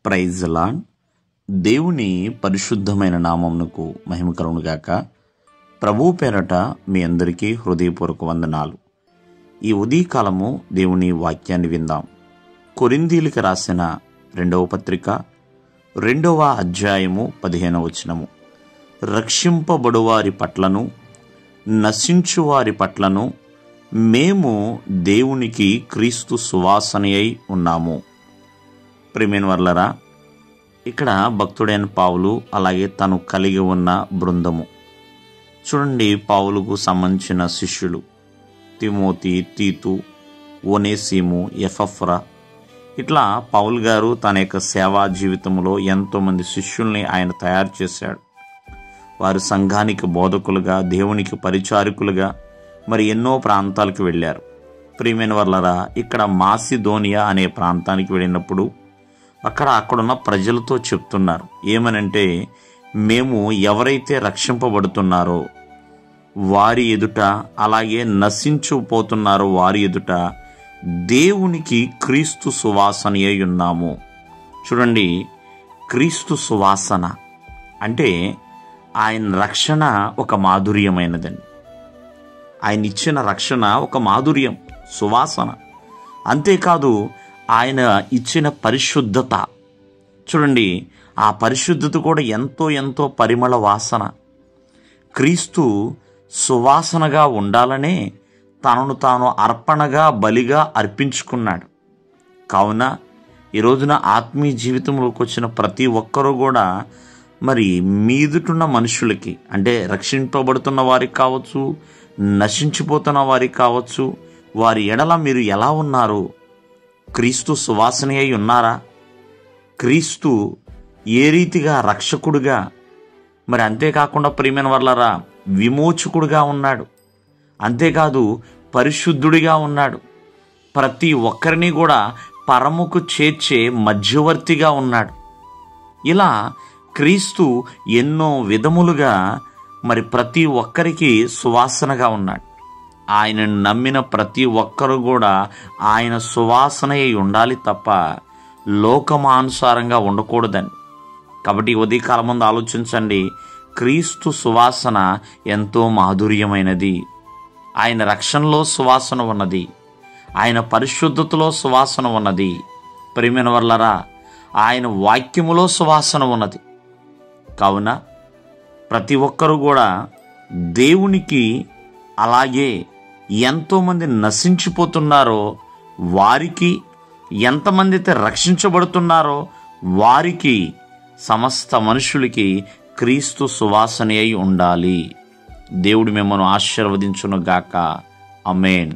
Praise lord. దేవుని పరిశుద్ధమైన నామమునకు మహిమ కలుగునుగాక. ప్రభువు పేరట మీ అందరికీ హృదయపూర్వక వందనాలు. ఈ ఉదయకాలము దేవుని వాక్యాన్ని విందాం. కొరింథీయులకు రాసిన 2వ పత్రిక 2వ అధ్యాయము 15వ వచనము. రక్షింపబడువారి పట్లను నశించువారి పట్లను మేము దేవునికి క్రీస్తు సువాసన అయి ఉన్నాము. ప్రియమైన వర్లరా, ఇక్కడ భక్తుడైన పౌలు అలాగే తను కలిగి ఉన్న బృందము చూడండి. పౌలుకు సంబంధించిన శిష్యులు తిమోతి, తీతు, ఒనేసిము, ఎపఫ్రా, ఇట్లా పౌలు గారు తన యొక్క సేవా జీవితంలో ఎంతోమంది శిష్యుల్ని ఆయన తయారు చేశాడు. వారు సంఘానికి బోధకులుగా, దేవునికి పరిచారకులుగా మరి ఎన్నో ప్రాంతాలకు వెళ్ళారు. ప్రియమైన వర్లరా, ఇక్కడ మాసిదోనియా అనే ప్రాంతానికి వెళ్ళినప్పుడు అక్కడున్న ప్రజలతో చెప్తున్నారు ఏమనంటే, మేము ఎవరైతే రక్షింపబడుతున్నారో వారి ఎదుట, అలాగే నశించిపోతున్నారో వారి ఎదుట దేవునికి క్రీస్తు సువాసన అయి ఉన్నాము. చూడండి, క్రీస్తు సువాసన అంటే ఆయన రక్షణ ఒక మాధుర్యమైనదండి. ఆయన ఇచ్చిన రక్షణ ఒక మాధుర్యం, సువాసన. అంతేకాదు ఆయన ఇచ్చిన పరిశుద్ధత, చూడండి, ఆ పరిశుద్ధత కూడా ఎంతో ఎంతో పరిమళ వాసన. క్రీస్తు సువాసనగా ఉండాలనే తనను తాను అర్పణగా, బలిగా అర్పించుకున్నాడు. కావున ఈ రోజున ఆత్మీయ జీవితంలోకి వచ్చిన ప్రతి ఒక్కరూ కూడా మరి మీదుటున్న మనుషులకి, అంటే రక్షింపబడుతున్న వారికి కావచ్చు, నశించిపోతున్న వారికి కావచ్చు, వారి ఎడల మీరు ఎలా ఉన్నారు? క్రీస్తు సువాసన అయి ఉన్నారా? క్రీస్తు ఏ రీతిగా రక్షకుడుగా, మరి అంతేకాకుండా ప్రియమైన వర్లరా, విమోచకుడుగా ఉన్నాడు. అంతేకాదు పరిశుద్ధుడిగా ఉన్నాడు. ప్రతి ఒక్కరిని కూడా పరముకు చేర్చే మధ్యవర్తిగా ఉన్నాడు. ఇలా క్రీస్తు ఎన్నో విధములుగా మరి ప్రతి ఒక్కరికి సువాసనగా ఉన్నాడు. ఆయనను నమ్మిన ప్రతి ఒక్కరు కూడా ఆయన సువాసన అయి ఉండాలి తప్ప లోకమానుసారంగా ఉండకూడదని. కాబట్టి ఉదయకాలం ముందు ఆలోచించండి, క్రీస్తు సువాసన ఎంతో మాధుర్యమైనది. ఆయన రక్షణలో సువాసన ఉన్నది, ఆయన పరిశుద్ధతలో సువాసన ఉన్నది. ప్రియమైన వర్లరా, ఆయన వాక్యములో సువాసన ఉన్నది. కావున ప్రతి ఒక్కరు కూడా దేవునికి, అలాగే ఎంతోమంది నశించిపోతున్నారో వారికి, ఎంతమంది అయితే రక్షించబడుతున్నారో వారికి, సమస్త మనుషులకి క్రీస్తు సువాసన అయి ఉండాలి. దేవుడు మిమ్మల్ని ఆశీర్వదించును గాక. ఆమేన్.